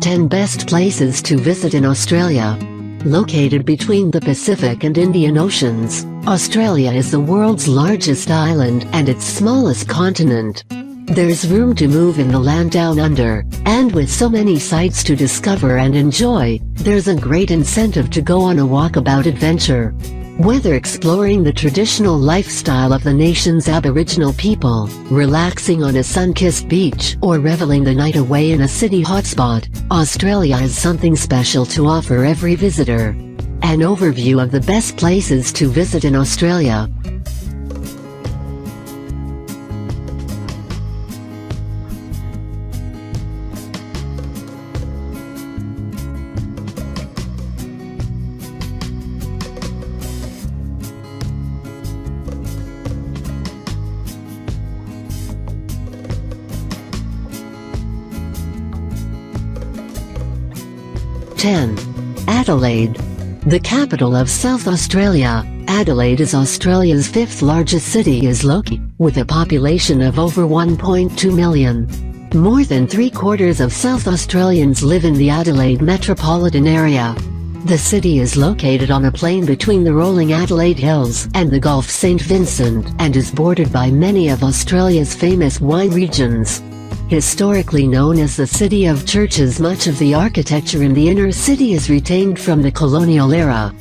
10 Best Places to Visit in Australia. Located between the Pacific and Indian Oceans, Australia is the world's largest island and its smallest continent. There's room to move in the land down under, and with so many sights to discover and enjoy, there's a great incentive to go on a walkabout adventure. Whether exploring the traditional lifestyle of the nation's Aboriginal people, relaxing on a sun-kissed beach, or reveling the night away in a city hotspot, Australia has something special to offer every visitor. An overview of the best places to visit in Australia. Adelaide. The capital of South Australia, Adelaide is Australia's fifth largest city with a population of over 1.2 million. More than 3/4 of South Australians live in the Adelaide metropolitan area. The city is located on a plain between the rolling Adelaide Hills and the Gulf St. Vincent and is bordered by many of Australia's famous wine regions. Historically known as the City of Churches, much of the architecture in the inner city is retained from the colonial era.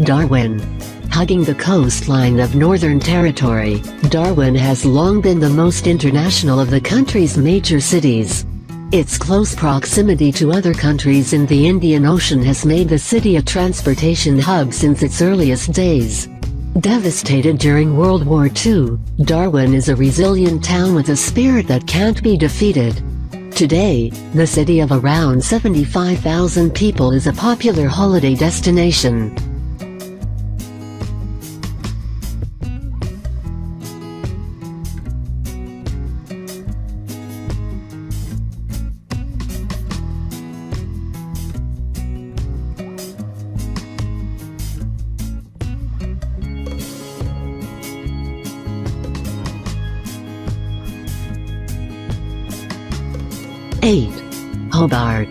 Darwin. Hugging the coastline of Northern Territory, Darwin has long been the most international of the country's major cities. Its close proximity to other countries in the Indian Ocean has made the city a transportation hub since its earliest days. Devastated during World War II, Darwin is a resilient town with a spirit that can't be defeated. Today, the city of around 75,000 people is a popular holiday destination. Hobart.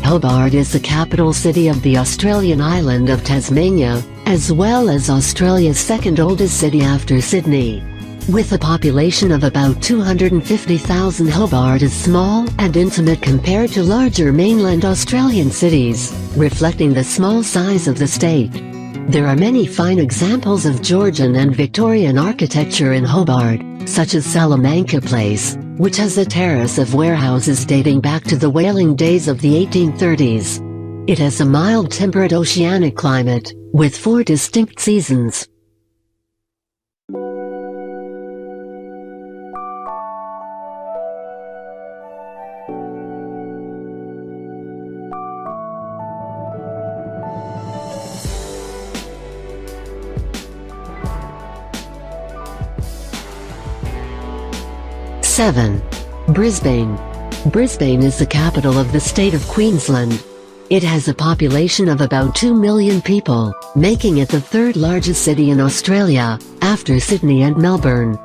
Hobart is the capital city of the Australian island of Tasmania, as well as Australia's second oldest city after Sydney. With a population of about 250,000, Hobart is small and intimate compared to larger mainland Australian cities, reflecting the small size of the state. There are many fine examples of Georgian and Victorian architecture in Hobart, such as Salamanca Place, which has a terrace of warehouses dating back to the whaling days of the 1830s. It has a mild temperate oceanic climate, with 4 distinct seasons. Brisbane. Brisbane is the capital of the state of Queensland. It has a population of about 2 million people, making it the third largest city in Australia, after Sydney and Melbourne.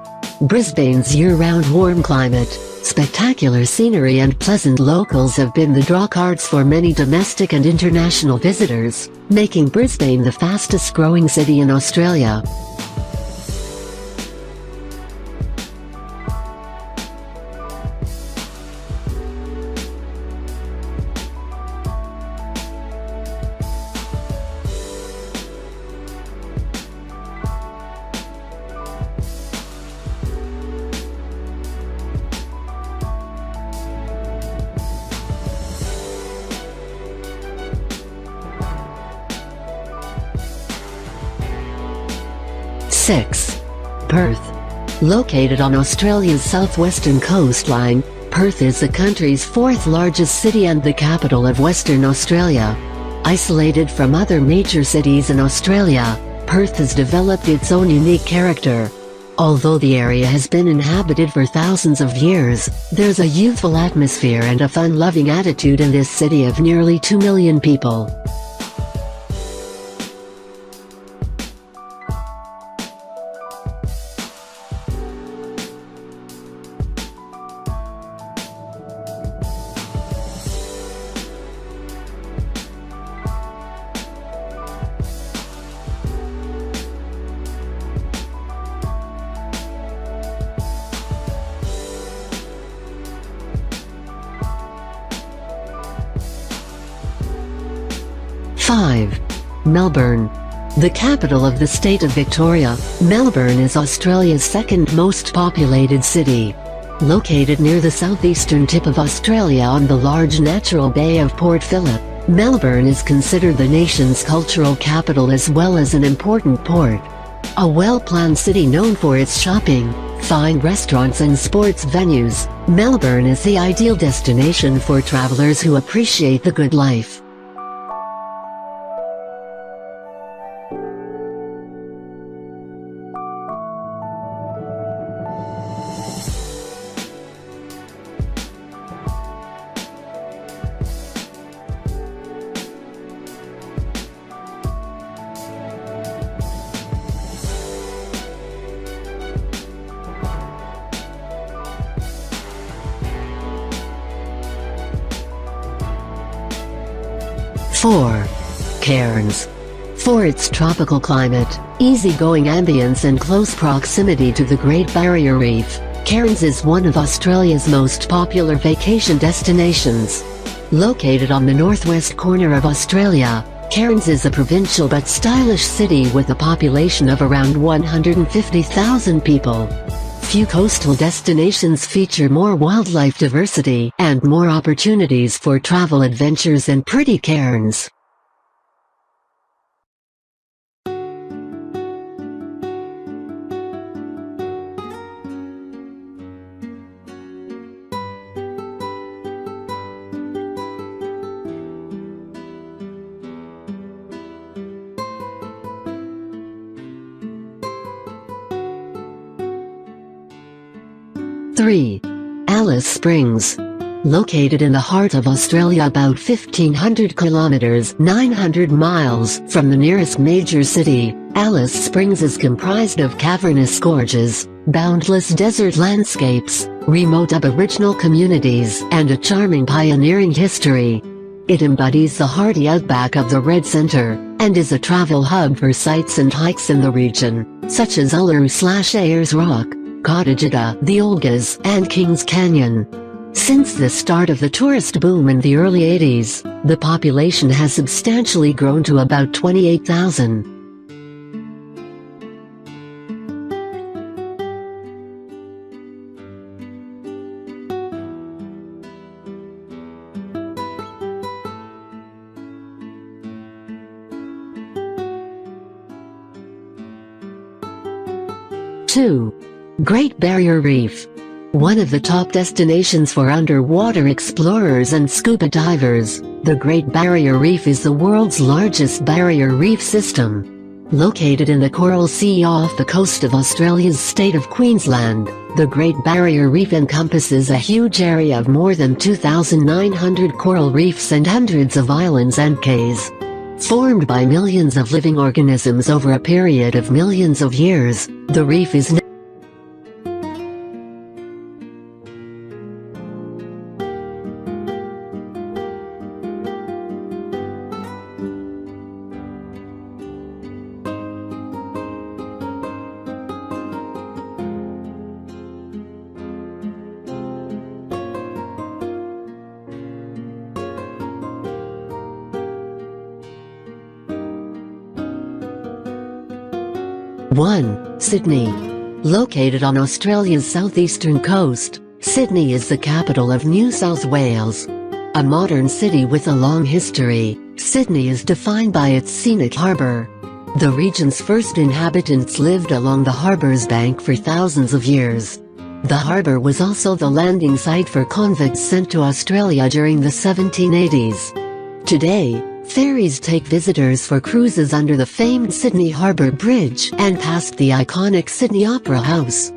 Brisbane's year-round warm climate, spectacular scenery and pleasant locals have been the drawcards for many domestic and international visitors, making Brisbane the fastest-growing city in Australia. Perth. Located on Australia's southwestern coastline, Perth is the country's fourth largest city and the capital of Western Australia. Isolated from other major cities in Australia, Perth has developed its own unique character. Although the area has been inhabited for thousands of years, there's a youthful atmosphere and a fun-loving attitude in this city of nearly 2 million people. Five. Melbourne. The capital of the state of Victoria, Melbourne is Australia's second most populated city. Located near the southeastern tip of Australia on the large natural bay of Port Phillip, Melbourne is considered the nation's cultural capital as well as an important port. A well-planned city known for its shopping, fine restaurants and sports venues, Melbourne is the ideal destination for travelers who appreciate the good life. Four. Cairns. For its tropical climate, easygoing ambience and close proximity to the Great Barrier Reef, Cairns is one of Australia's most popular vacation destinations. Located on the northwest corner of Australia, Cairns is a provincial but stylish city with a population of around 150,000 people. Few coastal destinations feature more wildlife diversity and more opportunities for travel adventures than pretty Cairns. Three. Alice Springs. Located in the heart of Australia about 1,500 kilometers (900 miles) from the nearest major city, Alice Springs is comprised of cavernous gorges, boundless desert landscapes, remote Aboriginal communities and a charming pioneering history. It embodies the hearty outback of the Red Centre, and is a travel hub for sites and hikes in the region, such as Uluru/Ayers Rock, Cottagita, the Olgas, and Kings Canyon. Since the start of the tourist boom in the early 80s, the population has substantially grown to about 28,000. Two. Great Barrier Reef. One of the top destinations for underwater explorers and scuba divers, the Great Barrier Reef is the world's largest barrier reef system. Located in the Coral Sea off the coast of Australia's state of Queensland, the Great Barrier Reef encompasses a huge area of more than 2,900 coral reefs and hundreds of islands and cays. Formed by millions of living organisms over a period of millions of years, the reef is One. Sydney. Located on Australia's southeastern coast, Sydney is the capital of New South Wales. A modern city with a long history, Sydney is defined by its scenic harbour. The region's first inhabitants lived along the harbour's bank for thousands of years. The harbour was also the landing site for convicts sent to Australia during the 1780s. Today, Ferries take visitors for cruises under the famed Sydney Harbour Bridge and past the iconic Sydney Opera House.